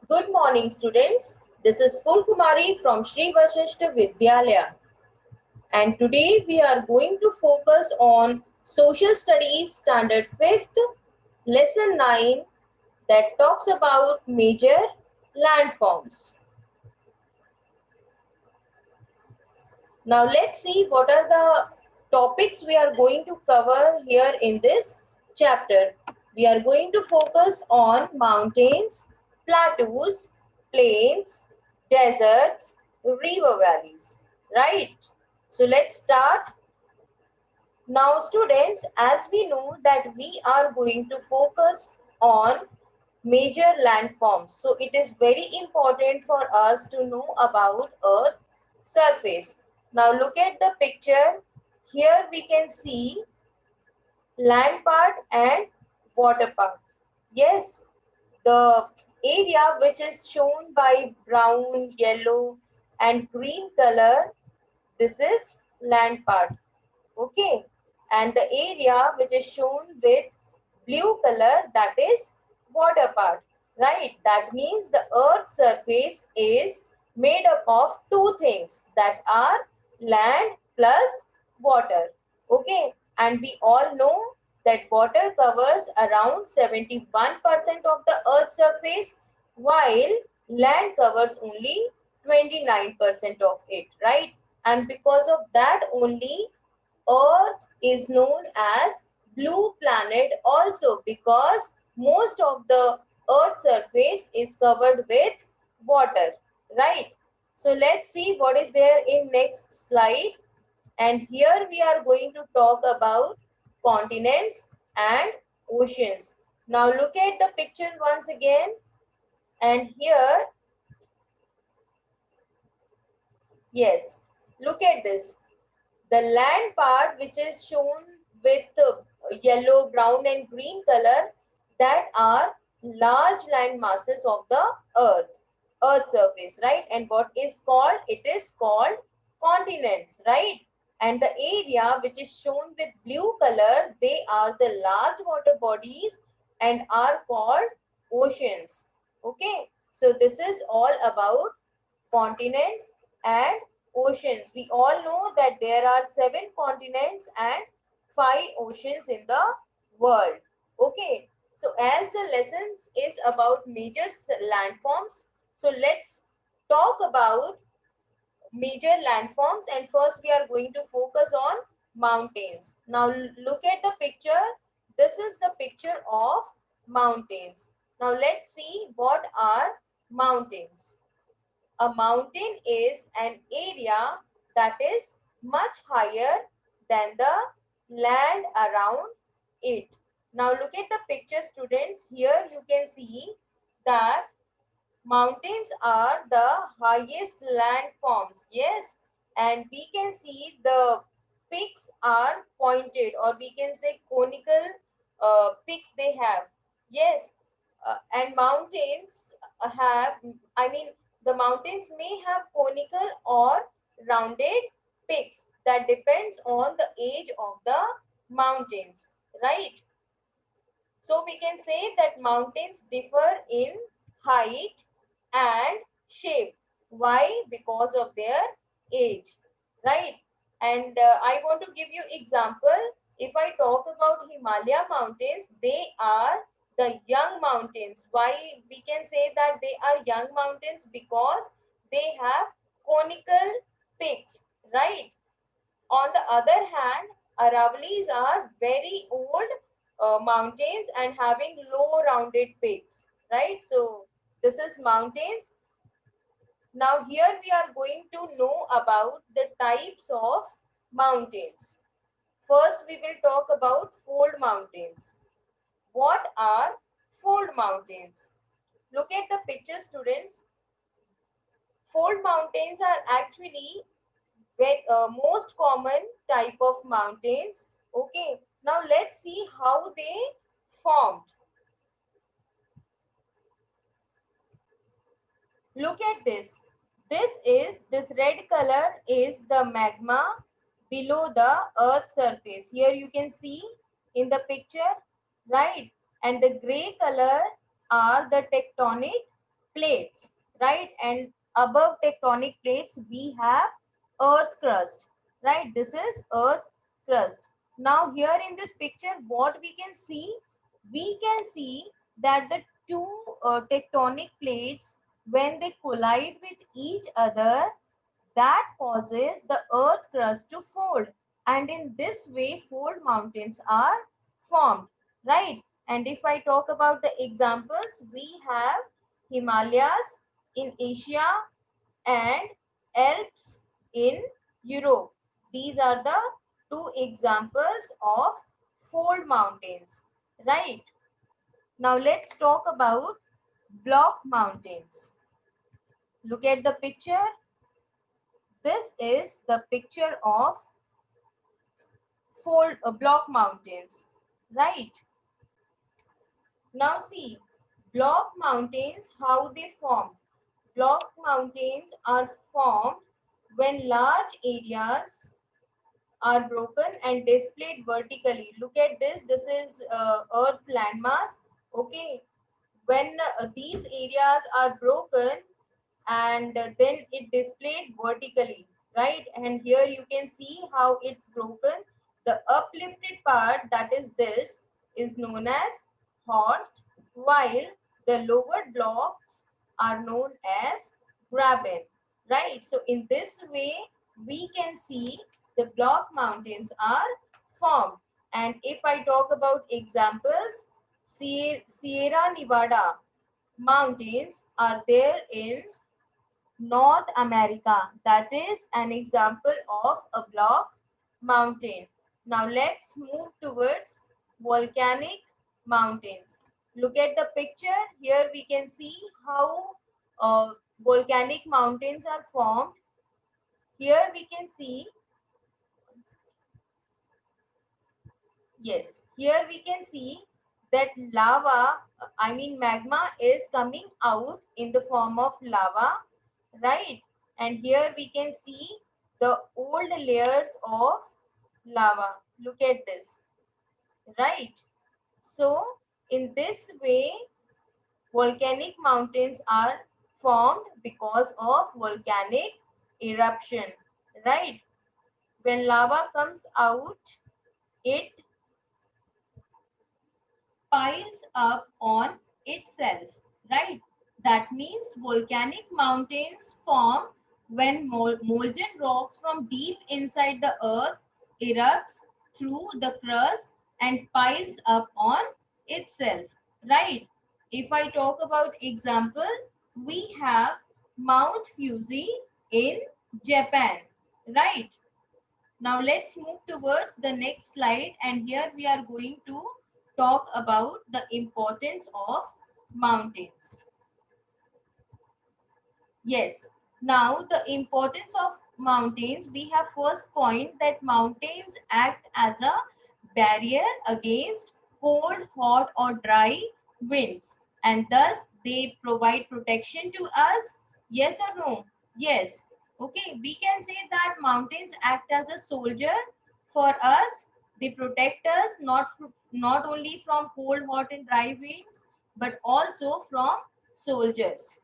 Good morning, students. This is Kumari from Sri Vasishta Vidyalaya, and today we are going to focus on Social Studies Standard 5th, Lesson 9, that talks about major landforms. Now, let's see what are the topics we are going to cover here in this chapter. We are going to focus on mountains, plateaus, plains, deserts, river valleys, right? So let's start. Now, students, as we know that we are going to focus on major landforms. So it is very important for us to know about Earth surface. Now look at the picture. Here we can see land part and water part. Yes, the area which is shown by brown, yellow and green color, this is land part. Okay, and the area which is shown with blue color, that is water part, right? That means the earth surface is made up of two things, that are land plus water. Okay, and we all know that water covers around 71% of the earth surface, while land covers only 29% of it, right? And because of that only, Earth is known as blue planet also, because most of the Earth surface is covered with water, right? So let's see what is there in next slide. And here we are going to talk about continents and oceans. Now look at the picture once again. And here, yes, look at this. The land part which is shown with yellow, brown and green color, that are large land masses of the earth surface, right? And what is called, it is called continents, right? And the area which is shown with blue color, they are the large water bodies and are called oceans. Okay, so this is all about continents and oceans. We all know that there are 7 continents and 5 oceans in the world. Okay, so as the lessons is about major landforms, so let's talk about major landforms, and first we are going to focus on mountains. Now look at the picture. This is the picture of mountains. Now let's see what are mountains. A mountain is an area that is much higher than the land around it. Now look at the picture, students. Here you can see that mountains are the highest landforms. Yes, and we can see the peaks are pointed, or we can say conical peaks they have. Yes, and mountains have, I mean, the mountains may have conical or rounded peaks. That depends on the age of the mountains, right? So we can say that mountains differ in height and shape. Why? Because of their age, right? And I want to give you example. If I talk about Himalaya mountains, they are the young mountains. Why we can say that they are young mountains? Because they have conical peaks, right? On the other hand, Aravallis are very old mountains and having low rounded peaks, right? So this is mountains. Now here we are going to know about the types of mountains. First we will talk about fold mountains. What are fold mountains? Look at the picture, students. Fold mountains are actually most common type of mountains. Okay, now let's see how they formed. Look at this. This red color is the magma below the earth surface. Here you can see in the picture, right? And the gray color are the tectonic plates, right? And above tectonic plates, we have earth crust, right? This is earth crust. Now here in this picture, what we can see? We can see that the two tectonic plates, when they collide with each other, that causes the earth crust to fold, and in this way fold mountains are formed, right? And if I talk about the examples, we have Himalayas in Asia and Alps in Europe. These are the two examples of fold mountains, right? Now let's talk about block mountains. Look at the picture. This is the picture of fold block mountains, right? Now see, block mountains, how they form. Block mountains are formed when large areas are broken and displayed vertically. Look at this. This is earth landmass. Okay, when these areas are broken and then it displayed vertically, right? And here you can see how it's broken. The uplifted part, that is this, is known as horst, while the lower blocks are known as graben, right? So in this way we can see the block mountains are formed. And if I talk about examples, Sierra Nevada mountains are there in North America. That is an example of a block mountain. Now let's move towards volcanic mountains. Look at the picture. Here we can see how volcanic mountains are formed. Here we can see, yes, here we can see that lava, I mean magma, is coming out in the form of lava, right? And here we can see the old layers of lava. Look at this, right? So in this way volcanic mountains are formed because of volcanic eruption, right? When lava comes out, it piles up on itself, right? That means volcanic mountains form when molten rocks from deep inside the earth erupts through the crust and piles up on itself, right? If I talk about example, we have Mount Fuji in Japan, right? Now let's move towards the next slide, and here we are going to talk about the importance of mountains. Yes, now the importance of mountains, we have first point that mountains act as a barrier against cold, hot or dry winds, and thus they provide protection to us. Yes or no? Yes. Okay, we can say that mountains act as a soldier for us. They protect us not only from cold, hot and dry winds, but also from soldiers.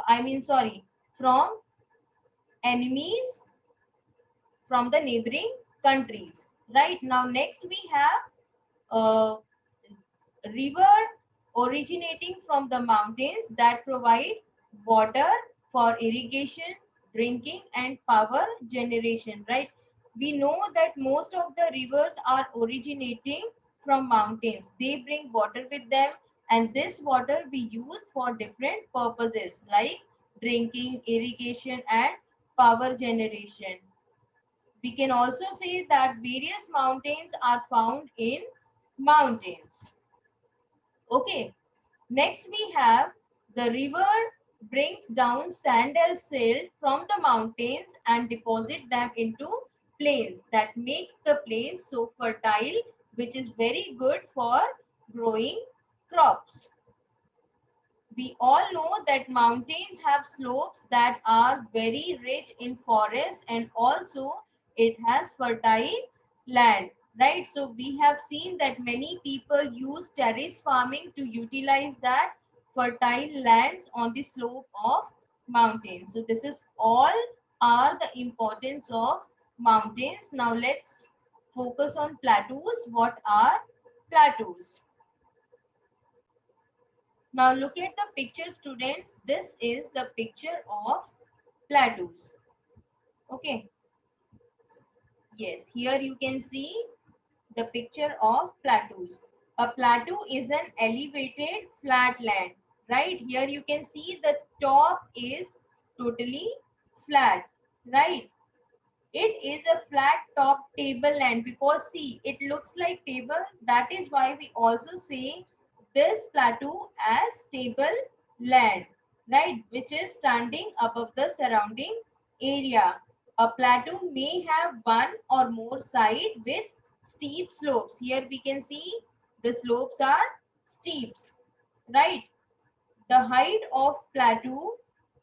I mean, sorry, from enemies from the neighboring countries. Right now, next we have a river originating from the mountains that provide water for irrigation, drinking, and power generation. Right? We know that most of the rivers are originating from mountains. They bring water with them, and this water we use for different purposes like drinking, irrigation, and power generation. We can also say that various mountains are found in mountains. Okay, next we have the river brings down sand and silt from the mountains and deposit them into plains. That makes the plains so fertile, which is very good for growing crops. We all know that mountains have slopes that are very rich in forest, and also it has fertile land, right? So we have seen that many people use terrace farming to utilize that fertile lands on the slope of mountains. So this is all are the importance of mountains. Now let's focus on plateaus. What are plateaus? Now look at the picture, students. This is the picture of plateaus. Okay. Yes, here you can see the picture of plateaus. A plateau is an elevated flat land, right? Here you can see the top is totally flat, right? It is a flat top tableland because see, it looks like table. That is why we also say this plateau as tableland, right? Which is standing above the surrounding area. A plateau may have one or more side with steep slopes. Here we can see the slopes are steeps, right? The height of plateau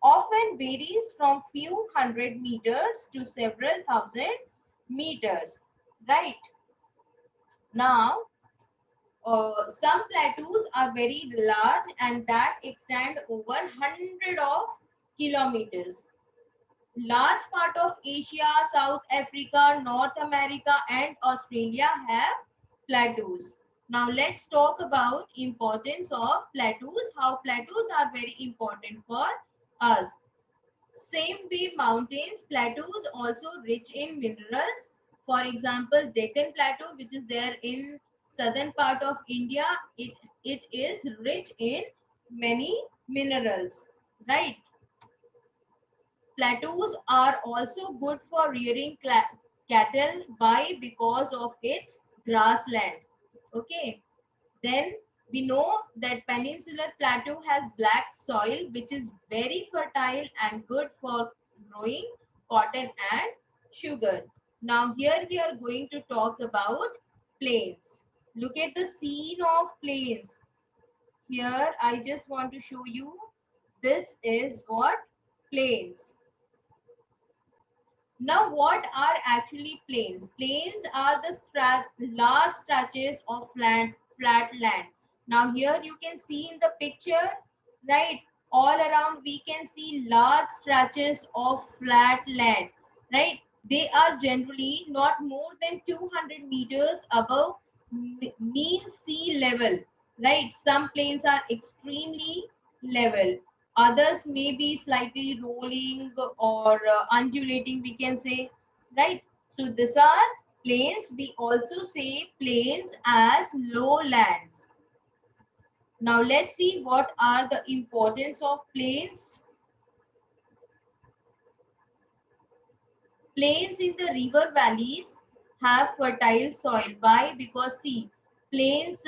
often varies from few hundred meters to several thousand meters, right? Now, some plateaus are very large and that extend over hundred of kilometers. Large part of Asia, South Africa, North America and Australia have plateaus. Now let's talk about importance of plateaus, how plateaus are very important for us. Same way mountains, plateaus also rich in minerals. For example, Deccan Plateau, which is there in southern part of India, it is rich in many minerals, right? Plateaus are also good for rearing cattle. Why? Because of its grassland. Okay. Then we know that peninsular plateau has black soil which is very fertile and good for growing cotton and sugar. Now here we are going to talk about plains. Look at the scene of plains. Here I just want to show you, this is what plains. Now, what are actually plains? Plains are the large stretches of flat land. Now, here you can see in the picture, right? All around we can see large stretches of flat land, right? They are generally not more than 200 meters above mean sea level, right? Some plains are extremely level. Others may be slightly rolling or undulating, we can say, right? So these are plains. We also say plains as lowlands. Now let's see what are the importance of plains. Plains in the river valleys have fertile soil. Why? Because see, plains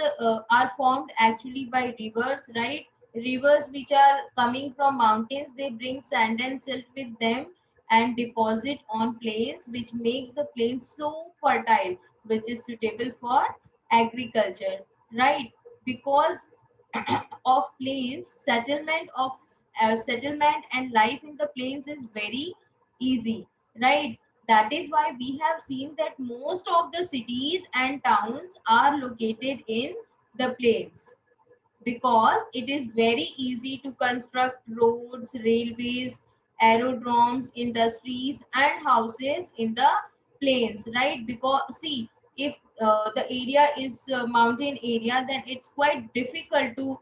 are formed actually by rivers, right? Rivers which are coming from mountains, they bring sand and silt with them and deposit on plains, which makes the plains so fertile, which is suitable for agriculture, right? Because of plains, settlement and life in the plains is very easy, right? That is why we have seen that most of the cities and towns are located in the plains, because it is very easy to construct roads, railways, aerodromes, industries and houses in the plains, right? Because see, if the area is mountain area, then it's quite difficult to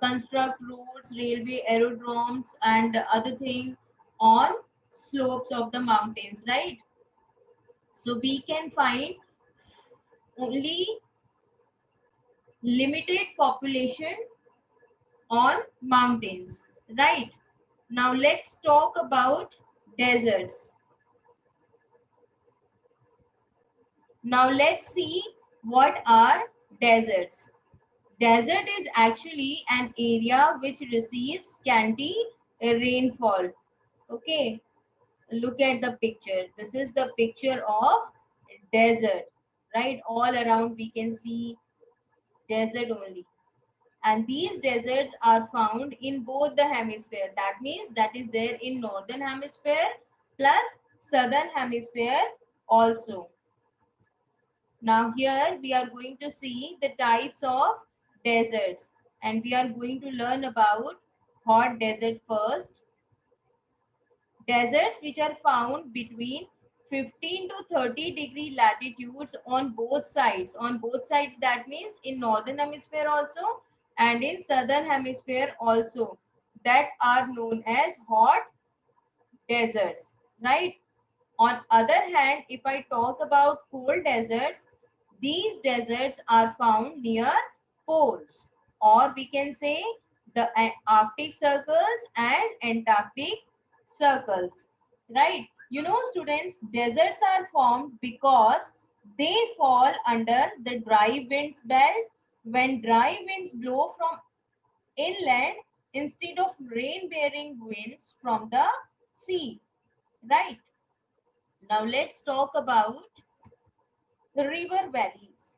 construct roads, railway, aerodromes and other thing on slopes of the mountains, right? So we can find only limited population on mountains, right? Now let's talk about deserts. Now let's see what are deserts. Desert is actually an area which receives scanty rainfall. Okay, look at the picture. This is the picture of desert, right? All around we can see desert only. And these deserts are found in both the hemisphere. That means that is there in northern hemisphere plus southern hemisphere also. Now here we are going to see the types of deserts. and we are going to learn about hot desert first. Deserts which are found between 15 to 30 degree latitudes on both sides. On both sides, that means in northern hemisphere also and in southern hemisphere also, that are known as hot deserts, right? On other hand, if I talk about cold deserts, these deserts are found near poles, or we can say the Arctic circles and Antarctic circles, right? You know, students, deserts are formed because they fall under the dry winds belt. When dry winds blow from inland instead of rain bearing winds from the sea, right? Now let's talk about the river valleys.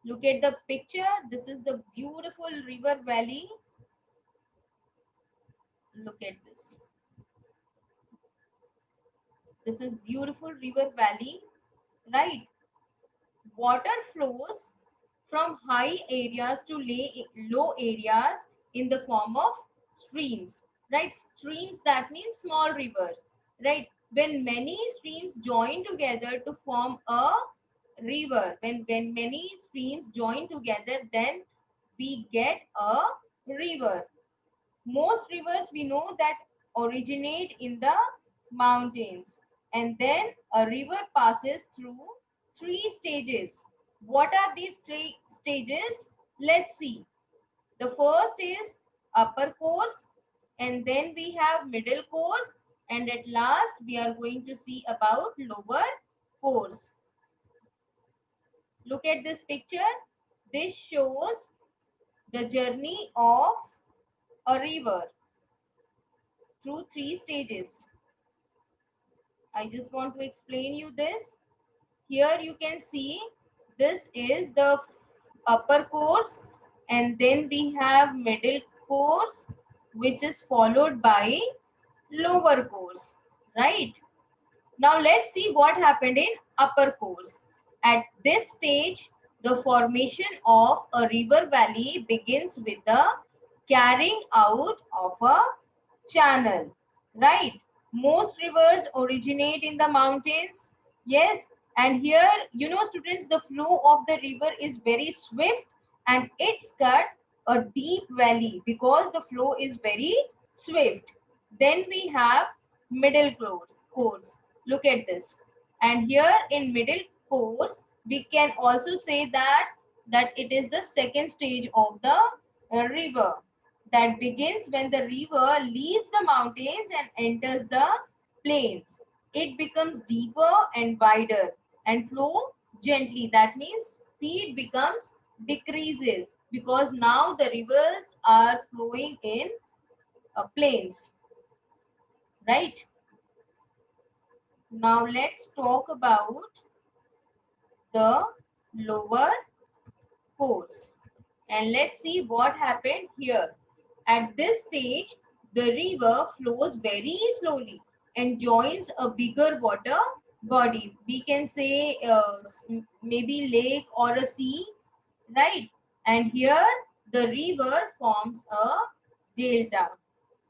Look at the picture. This is the beautiful river valley. Look at this. This is beautiful river valley, right? Water flows from high areas to low areas in the form of streams, right? Streams, that means small rivers, right? When many streams join together to form a river, when many streams join together, then we get a river. Most rivers we know that originate in the mountains, and then a river passes through three stages. What are these three stages? Let's see. The first is upper course, and then we have middle course, and at last we are going to see about lower course. Look at this picture. This shows the journey of a river through three stages. I just want to explain you this. Here you can see this is the upper course, and then we have middle course, which is followed by lower course, right? Now let's see what happened in upper course. At this stage, the formation of a river valley begins with the carrying out of a channel, right? Most rivers originate in the mountains. Yes, and here, you know, students, the flow of the river is very swift and it's cut a deep valley because the flow is very swift. Then we have middle course. Look at this. And here in middle course, we can also say that it is the second stage of the river, that begins when the river leaves the mountains and enters the plains. It becomes deeper and wider and flow gently. That means speed becomes decreases because now the rivers are flowing in plains, right? Now let's talk about the lower course, and let's see what happened here. At this stage, the river flows very slowly and joins a bigger water body. We can say maybe lake or a sea, right? And here the river forms a delta,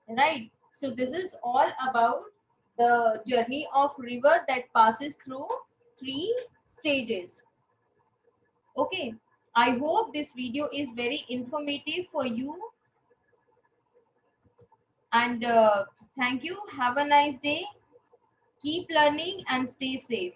right? So this is all about the journey of river that passes through three stages. Okay, I hope this video is very informative for you, and thank you. Have a nice day. Keep learning and stay safe.